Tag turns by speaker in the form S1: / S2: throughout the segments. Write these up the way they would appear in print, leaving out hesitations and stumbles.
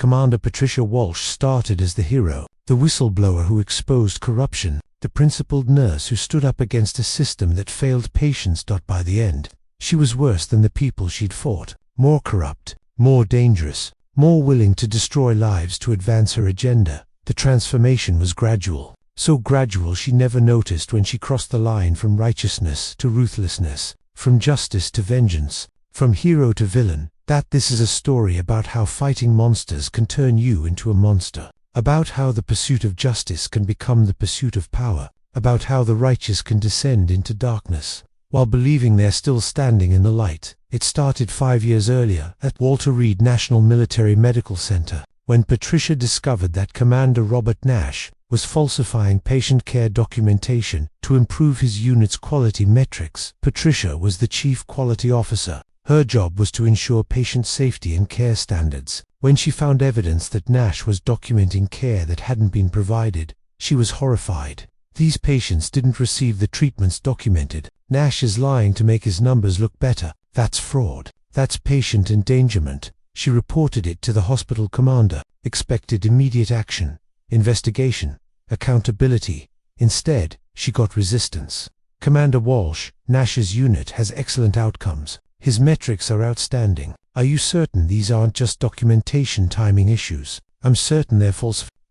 S1: Commander Patricia Walsh started as the hero, the whistleblower who exposed corruption, the principled nurse who stood up against a system that failed patients. By the end, she was worse than the people she'd fought, more corrupt, more dangerous, more willing to destroy lives to advance her agenda. The transformation was gradual, so gradual she never noticed when she crossed the line from righteousness to ruthlessness, from justice to vengeance, from hero to villain. This is a story about how fighting monsters can turn you into a monster, about how the pursuit of justice can become the pursuit of power, about how the righteous can descend into darkness, while believing they're still standing in the light. It started 5 years earlier at Walter Reed National Military Medical Center, when Patricia discovered that Commander Robert Nash was falsifying patient care documentation to improve his unit's quality metrics. Patricia was the chief quality officer. Her job was to ensure patient safety and care standards. When she found evidence that Nash was documenting care that hadn't been provided, she was horrified. These patients didn't receive the treatments documented. Nash is lying to make his numbers look better. That's fraud. That's patient endangerment. She reported it to the hospital commander, expected immediate action, investigation, accountability. Instead, she got resistance. Commander Walsh, Nash's unit has excellent outcomes. His metrics are outstanding. Are you certain these aren't just documentation timing issues? I'm certain they're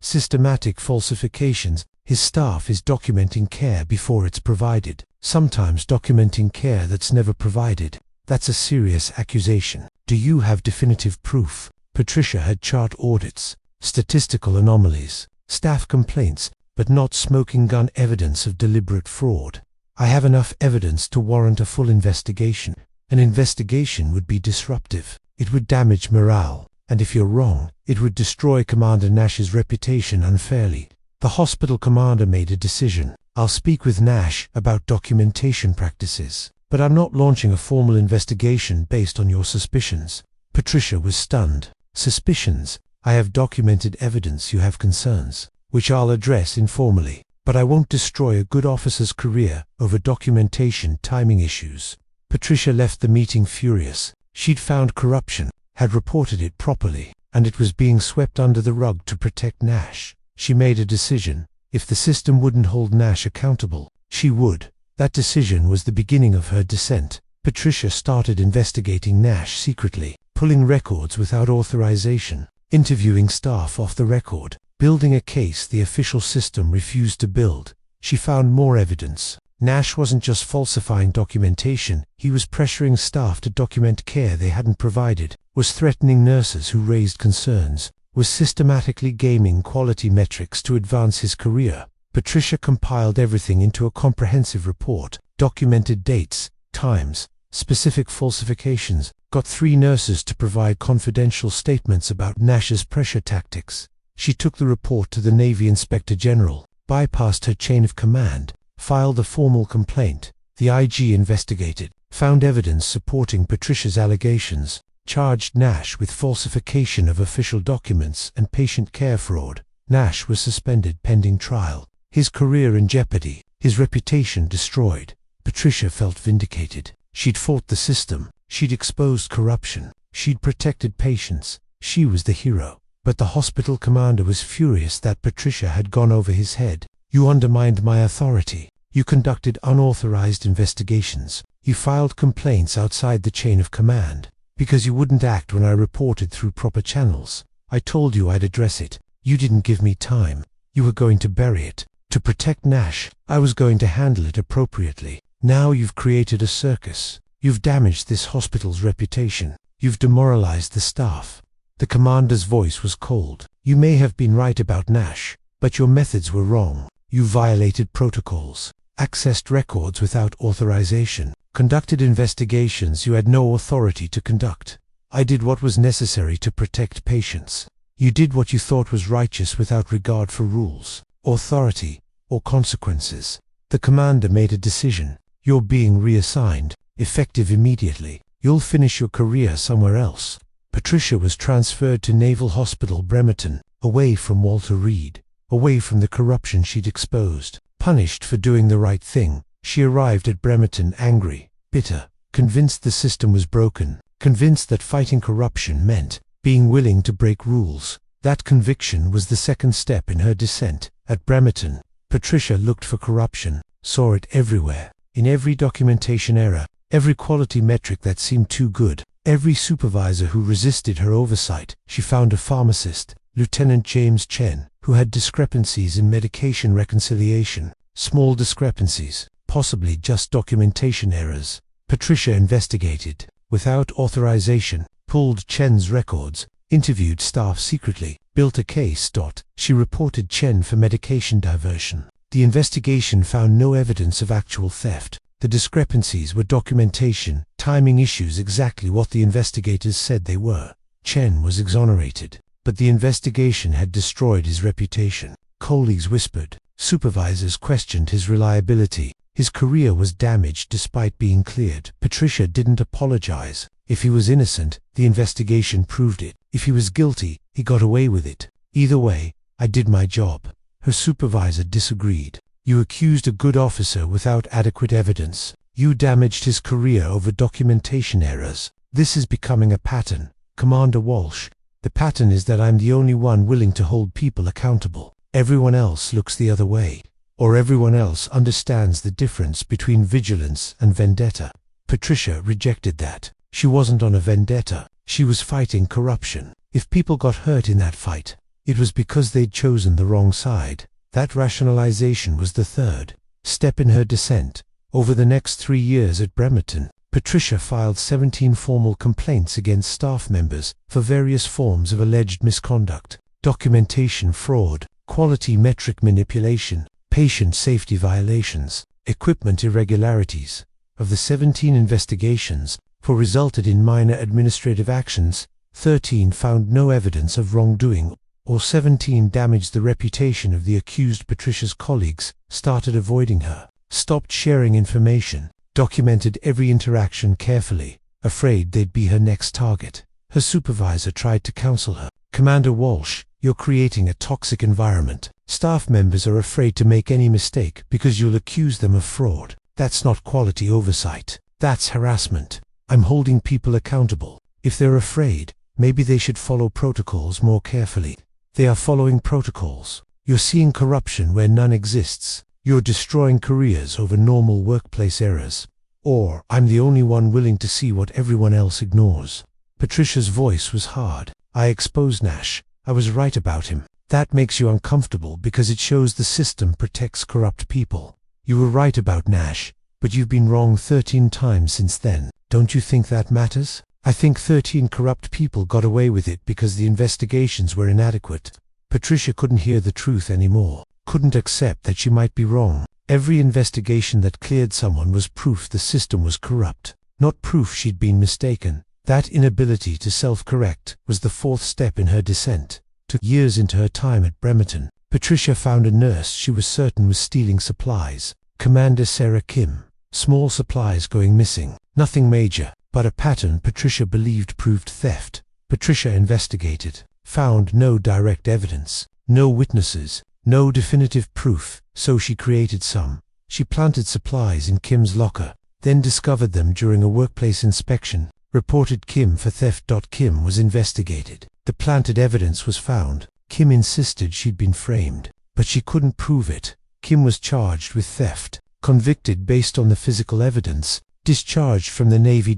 S1: systematic falsifications. His staff is documenting care before it's provided, sometimes documenting care that's never provided. That's a serious accusation. Do you have definitive proof? Patricia had chart audits, statistical anomalies, staff complaints, but not smoking gun evidence of deliberate fraud. I have enough evidence to warrant a full investigation. An investigation would be disruptive. It would damage morale, and if you're wrong, it would destroy Commander Nash's reputation unfairly. The hospital commander made a decision. I'll speak with Nash about documentation practices, but I'm not launching a formal investigation based on your suspicions. Patricia was stunned. Suspicions? I have documented evidence you have concerns, which I'll address informally, but I won't destroy a good officer's career over documentation timing issues. Patricia left the meeting furious. She'd found corruption, had reported it properly, and it was being swept under the rug to protect Nash. She made a decision. If the system wouldn't hold Nash accountable, she would. That decision was the beginning of her descent. Patricia started investigating Nash secretly, pulling records without authorization, interviewing staff off the record, building a case the official system refused to build. She found more evidence. Nash wasn't just falsifying documentation, he was pressuring staff to document care they hadn't provided, was threatening nurses who raised concerns, was systematically gaming quality metrics to advance his career. Patricia compiled everything into a comprehensive report, documented dates, times, specific falsifications, got 3 nurses to provide confidential statements about Nash's pressure tactics. She took the report to the Navy Inspector General, bypassed her chain of command, filed a formal complaint. The IG investigated, found evidence supporting Patricia's allegations, charged Nash with falsification of official documents and patient care fraud. Nash was suspended pending trial, his career in jeopardy, his reputation destroyed. Patricia felt vindicated. She'd fought the system, she'd exposed corruption, she'd protected patients. She was the hero. But the hospital commander was furious that Patricia had gone over his head. You undermined my authority. You conducted unauthorized investigations. You filed complaints outside the chain of command. Because you wouldn't act when I reported through proper channels. I told you I'd address it. You didn't give me time. You were going to bury it. To protect Nash, I was going to handle it appropriately. Now you've created a circus. You've damaged this hospital's reputation. You've demoralized the staff. The commander's voice was cold. You may have been right about Nash, but your methods were wrong. You violated protocols, accessed records without authorization, conducted investigations you had no authority to conduct. I did what was necessary to protect patients. You did what you thought was righteous without regard for rules, authority, or consequences. The commander made a decision. You're being reassigned, effective immediately. You'll finish your career somewhere else. Patricia was transferred to Naval Hospital Bremerton, away from Walter Reed, away from the corruption she'd exposed. Punished for doing the right thing, she arrived at Bremerton angry, bitter, convinced the system was broken, convinced that fighting corruption meant being willing to break rules. That conviction was the second step in her descent. At Bremerton, Patricia looked for corruption, saw it everywhere, in every documentation error, every quality metric that seemed too good, every supervisor who resisted her oversight. She found a pharmacist, Lieutenant James Chen, who had discrepancies in medication reconciliation, small discrepancies, possibly just documentation errors. Patricia investigated, without authorization, pulled Chen's records, interviewed staff secretly, built a case. She reported Chen for medication diversion. The investigation found no evidence of actual theft. The discrepancies were documentation, timing issues, exactly what the investigators said they were. Chen was exonerated, but the investigation had destroyed his reputation. Colleagues whispered, supervisors questioned his reliability. His career was damaged despite being cleared. Patricia didn't apologize. If he was innocent, the investigation proved it. If he was guilty, he got away with it. Either way, I did my job. Her supervisor disagreed. You accused a good officer without adequate evidence. You damaged his career over documentation errors. This is becoming a pattern, Commander Walsh. The pattern is that I'm the only one willing to hold people accountable. Everyone else looks the other way. Or everyone else understands the difference between vigilance and vendetta. Patricia rejected that. She wasn't on a vendetta. She was fighting corruption. If people got hurt in that fight, it was because they'd chosen the wrong side. That rationalization was the third step in her descent. Over the next 3 years at Bremerton, Patricia filed 17 formal complaints against staff members for various forms of alleged misconduct: documentation fraud, quality metric manipulation, patient safety violations, equipment irregularities. Of the 17 investigations, 4 resulted in minor administrative actions, 13 found no evidence of wrongdoing, or 17 damaged the reputation of the accused. Patricia's colleagues started avoiding her, stopped sharing information, documented every interaction carefully, afraid they'd be her next target. Her supervisor tried to counsel her. Commander Walsh, you're creating a toxic environment. Staff members are afraid to make any mistake because you'll accuse them of fraud. That's not quality oversight. That's harassment. I'm holding people accountable. If they're afraid, maybe they should follow protocols more carefully. They are following protocols. You're seeing corruption where none exists. You're destroying careers over normal workplace errors. Or, I'm the only one willing to see what everyone else ignores. Patricia's voice was hard. I exposed Nash. I was right about him. That makes you uncomfortable because it shows the system protects corrupt people. You were right about Nash, but you've been wrong 13 times since then. Don't you think that matters? I think 13 corrupt people got away with it because the investigations were inadequate. Patricia couldn't hear the truth anymore, couldn't accept that she might be wrong. Every investigation that cleared someone was proof the system was corrupt, not proof she'd been mistaken. That inability to self-correct was the 4th step in her descent. Took years into her time at Bremerton. Patricia found a nurse she was certain was stealing supplies. Commander Sarah Kim. Small supplies going missing. Nothing major, but a pattern Patricia believed proved theft. Patricia investigated. Found no direct evidence. No witnesses. No definitive proof, so she created some. She planted supplies in Kim's locker, then discovered them during a workplace inspection. Reported Kim for theft. Kim was investigated. The planted evidence was found. Kim insisted she'd been framed, but she couldn't prove it. Kim was charged with theft, convicted based on the physical evidence, discharged from the Navy.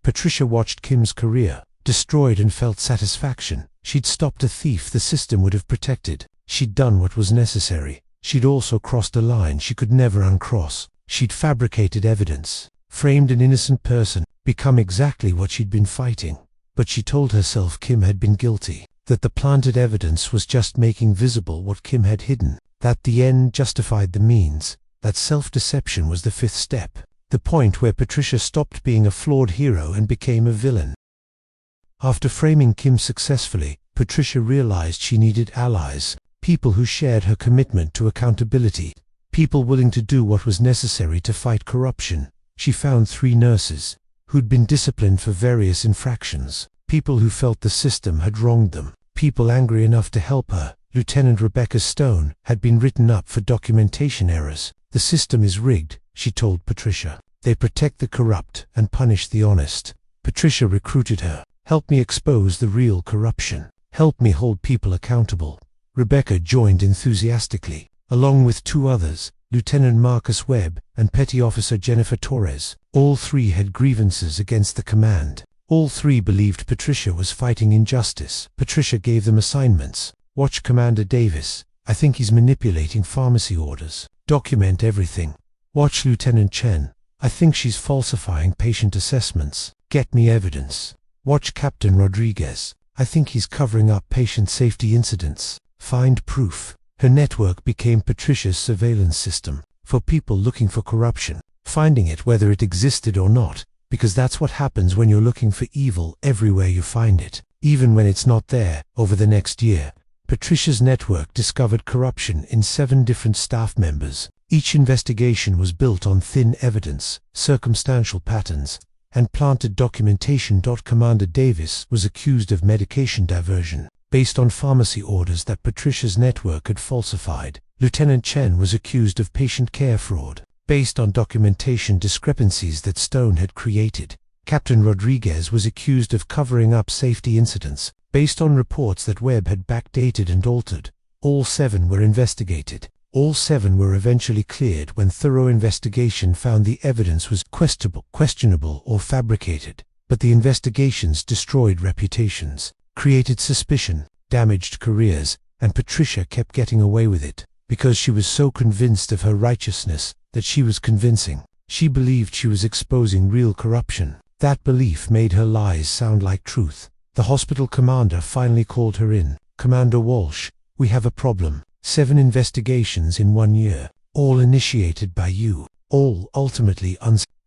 S1: Patricia watched Kim's career, destroyed, and felt satisfaction. She'd stopped a thief the system would have protected. She'd done what was necessary. She'd also crossed a line she could never uncross. She'd fabricated evidence, framed an innocent person, become exactly what she'd been fighting. But she told herself Kim had been guilty, that the planted evidence was just making visible what Kim had hidden, that the end justified the means, that self-deception was the 5th step, the point where Patricia stopped being a flawed hero and became a villain. After framing Kim successfully, Patricia realized she needed allies, people who shared her commitment to accountability, people willing to do what was necessary to fight corruption. She found 3 nurses, who'd been disciplined for various infractions, people who felt the system had wronged them, people angry enough to help her. Lieutenant Rebecca Stone had been written up for documentation errors. The system is rigged, she told Patricia. They protect the corrupt and punish the honest. Patricia recruited her. Help me expose the real corruption. Help me hold people accountable." Rebecca joined enthusiastically, along with 2 others, Lieutenant Marcus Webb and Petty Officer Jennifer Torres. All 3 had grievances against the command. All 3 believed Patricia was fighting injustice. Patricia gave them assignments. Watch Commander Davis. I think he's manipulating pharmacy orders. Document everything. Watch Lieutenant Chen. I think she's falsifying patient assessments. Get me evidence. Watch Captain Rodriguez. I think he's covering up patient safety incidents. Find proof. Her network became Patricia's surveillance system for people looking for corruption, finding it whether it existed or not, because that's what happens when you're looking for evil everywhere you find it, even when it's not there. Over the next year, Patricia's network discovered corruption in 7 different staff members. Each investigation was built on thin evidence, circumstantial patterns, and planted documentation. Commander Davis was accused of medication diversion, based on pharmacy orders that Patricia's network had falsified. Lieutenant Chen was accused of patient care fraud, based on documentation discrepancies that Stone had created. Captain Rodriguez was accused of covering up safety incidents, based on reports that Webb had backdated and altered. All 7 were investigated. All 7 were eventually cleared when thorough investigation found the evidence was questionable or fabricated. But the investigations destroyed reputations, created suspicion, damaged careers, and Patricia kept getting away with it, because she was so convinced of her righteousness that she was convincing. She believed she was exposing real corruption. That belief made her lies sound like truth. The hospital commander finally called her in. "Commander Walsh, we have a problem. 7 investigations in 1 year, all initiated by you, all ultimately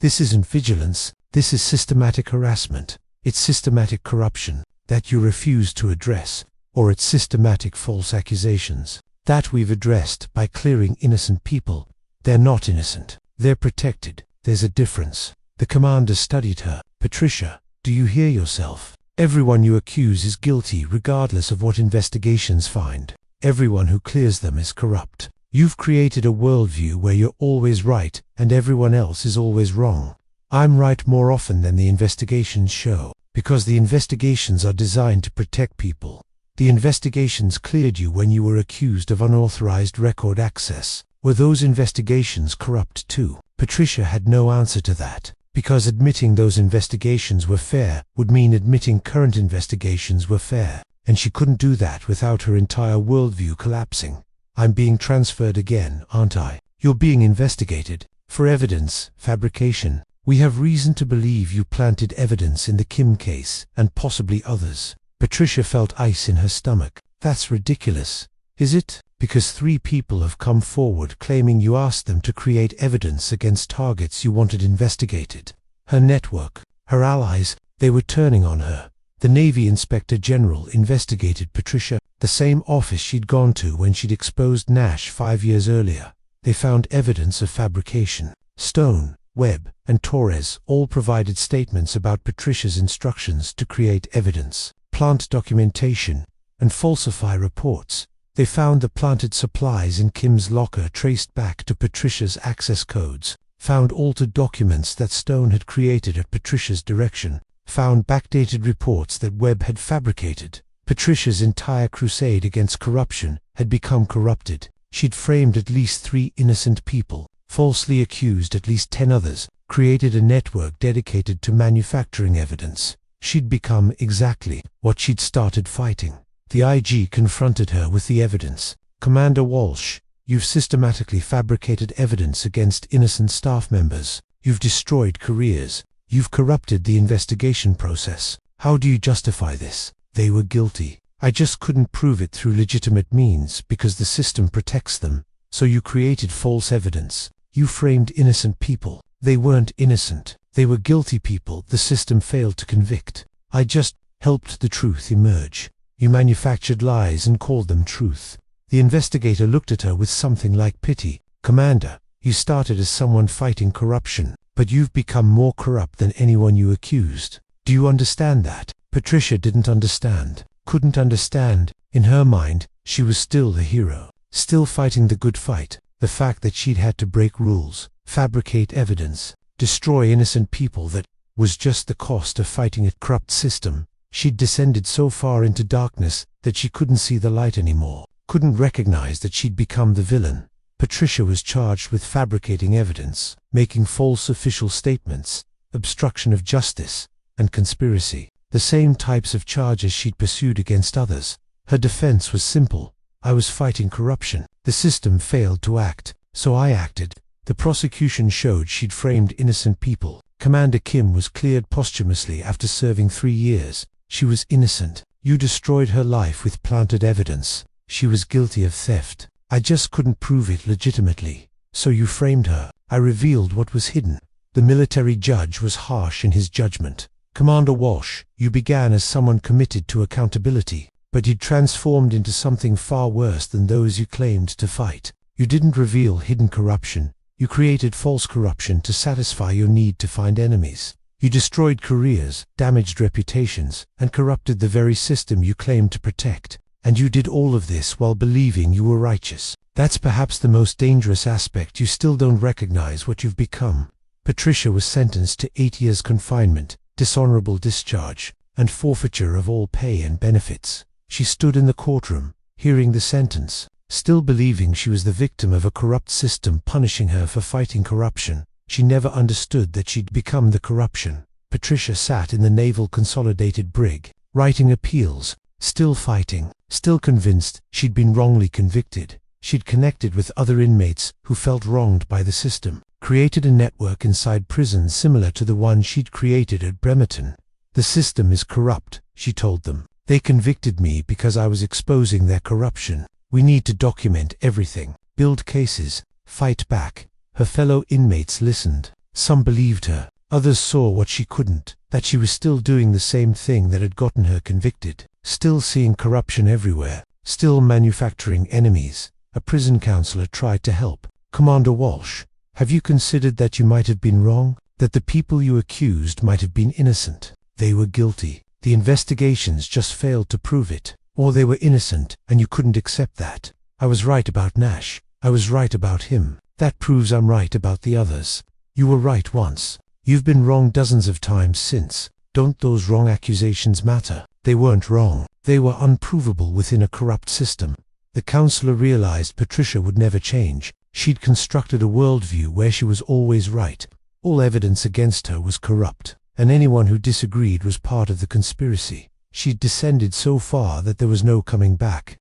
S1: This isn't vigilance, this is systematic harassment. It's systematic corruption that you refuse to address, or it's systematic false accusations that we've addressed by clearing innocent people. They're not innocent. They're protected. There's a difference." The commander studied her. "Patricia, do you hear yourself? Everyone you accuse is guilty regardless of what investigations find. Everyone who clears them is corrupt. You've created a worldview where you're always right and everyone else is always wrong. I'm right more often than the investigations show, because the investigations are designed to protect people. The investigations cleared you when you were accused of unauthorized record access. Were those investigations corrupt too?" Patricia had no answer to that, because admitting those investigations were fair would mean admitting current investigations were fair, and she couldn't do that without her entire worldview collapsing. "I'm being transferred again, aren't I? You're being investigated for evidence fabrication. We have reason to believe you planted evidence in the Kim case and possibly others." Patricia felt ice in her stomach. "That's ridiculous, is it? Because 3 people have come forward claiming you asked them to create evidence against targets you wanted investigated. Her network, her allies, they were turning on her." The Navy Inspector General investigated Patricia, the same office she'd gone to when she'd exposed Nash 5 years earlier. They found evidence of fabrication. Stone, Webb, and Torres all provided statements about Patricia's instructions to create evidence, plant documentation, and falsify reports. They found the planted supplies in Kim's locker traced back to Patricia's access codes, found altered documents that Stone had created at Patricia's direction, found backdated reports that Webb had fabricated. Patricia's entire crusade against corruption had become corrupted. She'd framed at least 3 innocent people, falsely accused at least 10 others, created a network dedicated to manufacturing evidence. She'd become exactly what she'd started fighting. The IG confronted her with the evidence. "Commander Walsh, you've systematically fabricated evidence against innocent staff members. You've destroyed careers. You've corrupted the investigation process. How do you justify this?" "They were guilty. I just couldn't prove it through legitimate means because the system protects them. So you created false evidence. You framed innocent people. They weren't innocent. They were guilty people the system failed to convict. I just helped the truth emerge. You manufactured lies and called them truth." The investigator looked at her with something like pity. "Commander, you started as someone fighting corruption, but you've become more corrupt than anyone you accused. Do you understand that?" Patricia didn't understand, couldn't understand. In her mind, she was still the hero, still fighting the good fight. The fact that she'd had to break rules, fabricate evidence, destroy innocent people, that was just the cost of fighting a corrupt system. She'd descended so far into darkness that she couldn't see the light anymore, couldn't recognize that she'd become the villain. Patricia was charged with fabricating evidence, making false official statements, obstruction of justice, and conspiracy. The same types of charges she'd pursued against others. Her defense was simple: I was fighting corruption. The system failed to act, so I acted. The prosecution showed she'd framed innocent people. Commander Kim was cleared posthumously after serving 3 years. She was innocent. You destroyed her life with planted evidence. She was guilty of theft. I just couldn't prove it legitimately. So you framed her. I revealed what was hidden. The military judge was harsh in his judgment. Commander Walsh, you began as someone committed to accountability, but you transformed into something far worse than those you claimed to fight. You didn't reveal hidden corruption. You created false corruption to satisfy your need to find enemies. You destroyed careers, damaged reputations, and corrupted the very system you claimed to protect. And you did all of this while believing you were righteous. That's perhaps the most dangerous aspect. You still don't recognize what you've become. Patricia was sentenced to 8 years confinement, dishonorable discharge, and forfeiture of all pay and benefits. She stood in the courtroom, hearing the sentence, still believing she was the victim of a corrupt system punishing her for fighting corruption. She never understood that she'd become the corruption. Patricia sat in the Naval Consolidated Brig, writing appeals, still fighting, still convinced she'd been wrongly convicted. She'd connected with other inmates who felt wronged by the system, created a network inside prisons similar to the one she'd created at Bremerton. The system is corrupt, she told them. They convicted me because I was exposing their corruption. We need to document everything, build cases, fight back. Her fellow inmates listened. Some believed her. Others saw what she couldn't, that she was still doing the same thing that had gotten her convicted, still seeing corruption everywhere, still manufacturing enemies. A prison counselor tried to help. Commander Walsh, have you considered that you might have been wrong? That the people you accused might have been innocent? They were guilty. The investigations just failed to prove it. Or they were innocent, and you couldn't accept that. I was right about Nash. I was right about him. That proves I'm right about the others. You were right once. You've been wrong dozens of times since. Don't those wrong accusations matter? They weren't wrong. They were unprovable within a corrupt system. The counselor realized Patricia would never change. She'd constructed a worldview where she was always right. All evidence against her was corrupt, and anyone who disagreed was part of the conspiracy. She'd descended so far that there was no coming back.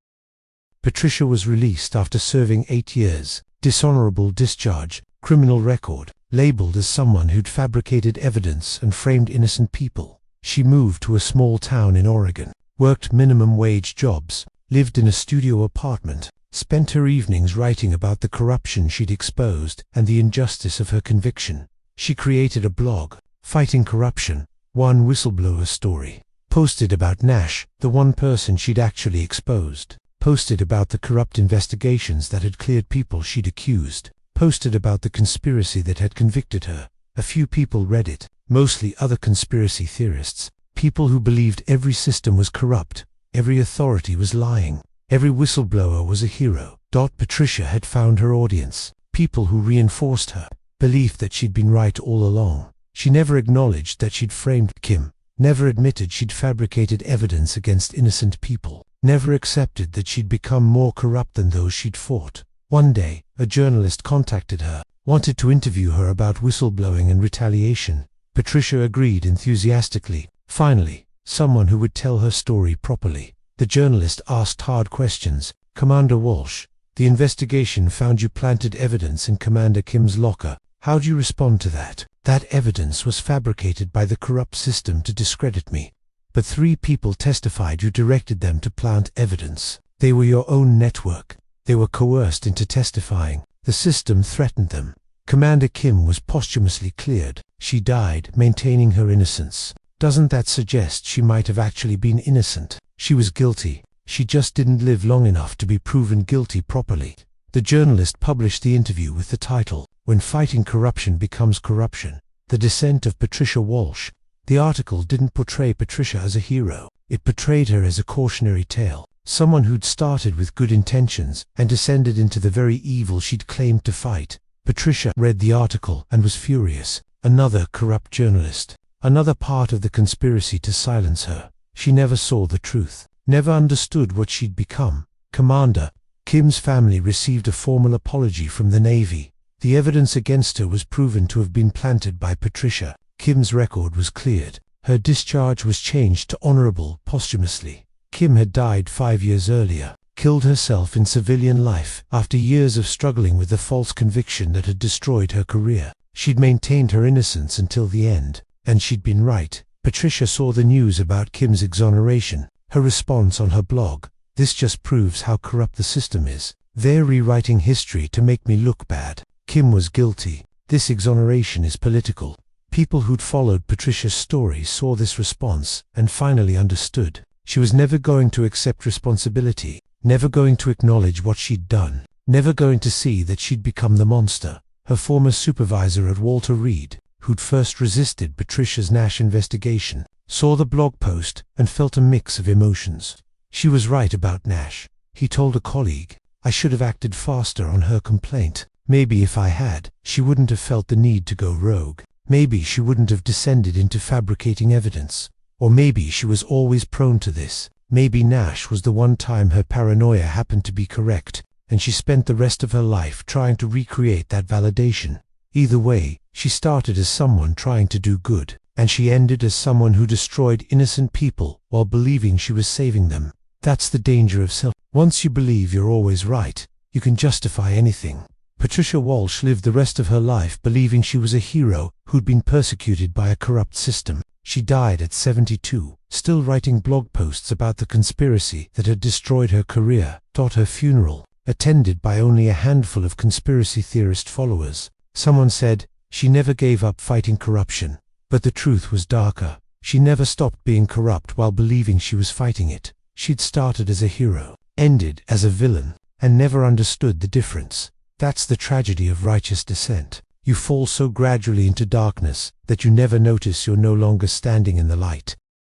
S1: Patricia was released after serving 8 years. Dishonorable discharge, criminal record, labeled as someone who'd fabricated evidence and framed innocent people. She moved to a small town in Oregon, worked minimum wage jobs, lived in a studio apartment, spent her evenings writing about the corruption she'd exposed and the injustice of her conviction. She created a blog, Fighting Corruption, One Whistleblower Story, posted about Nash, the one person she'd actually exposed, posted about the corrupt investigations that had cleared people she'd accused, posted about the conspiracy that had convicted her. A few people read it, mostly other conspiracy theorists, people who believed every system was corrupt, every authority was lying, every whistleblower was a hero. Patricia had found her audience, people who reinforced her belief that she'd been right all along. She never acknowledged that she'd framed Kim, never admitted she'd fabricated evidence against innocent people, never accepted that she'd become more corrupt than those she'd fought. One day, a journalist contacted her, wanted to interview her about whistleblowing and retaliation. Patricia agreed enthusiastically. Finally, someone who would tell her story properly. The journalist asked hard questions. Commander Walsh, the investigation found you planted evidence in Commander Kim's locker. How do you respond to that? That evidence was fabricated by the corrupt system to discredit me. But 3 people testified you directed them to plant evidence. They were your own network. They were coerced into testifying. The system threatened them. Commander Kim was posthumously cleared. She died, maintaining her innocence. Doesn't that suggest she might have actually been innocent? She was guilty. She just didn't live long enough to be proven guilty properly. The journalist published the interview with the title, When Fighting Corruption Becomes Corruption, The Descent of Patricia Walsh. The article didn't portray Patricia as a hero. It portrayed her as a cautionary tale. Someone who'd started with good intentions and descended into the very evil she'd claimed to fight. Patricia read the article and was furious. Another corrupt journalist. Another part of the conspiracy to silence her. She never saw the truth, never understood what she'd become. Commander Kim's family received a formal apology from the Navy. The evidence against her was proven to have been planted by Patricia. Kim's record was cleared. Her discharge was changed to honorable posthumously. Kim had died 5 years earlier, killed herself in civilian life after years of struggling with the false conviction that had destroyed her career. She'd maintained her innocence until the end, and she'd been right. Patricia saw the news about Kim's exoneration. Her response on her blog: "This just proves how corrupt the system is. They're rewriting history to make me look bad. Kim was guilty. This exoneration is political." People who'd followed Patricia's story saw this response and finally understood. She was never going to accept responsibility, never going to acknowledge what she'd done, never going to see that she'd become the monster. Her former supervisor at Walter Reed, who'd first resisted Patricia's Nash investigation, saw the blog post and felt a mix of emotions. She was right about Nash. He told a colleague, "I should have acted faster on her complaint. Maybe if I had, she wouldn't have felt the need to go rogue. Maybe she wouldn't have descended into fabricating evidence. Or maybe she was always prone to this. Maybe Nash was the one time her paranoia happened to be correct, and she spent the rest of her life trying to recreate that validation." Either way, she started as someone trying to do good, and she ended as someone who destroyed innocent people while believing she was saving them. That's the danger of self. Once you believe you're always right, you can justify anything. Patricia Walsh lived the rest of her life believing she was a hero who'd been persecuted by a corrupt system. She died at 72, still writing blog posts about the conspiracy that had destroyed her career. At her funeral, attended by only a handful of conspiracy theorist followers, someone said, "She never gave up fighting corruption." But the truth was darker. She never stopped being corrupt while believing she was fighting it. She'd started as a hero, ended as a villain, and never understood the difference. That's the tragedy of righteous descent. You fall so gradually into darkness that you never notice you're no longer standing in the light.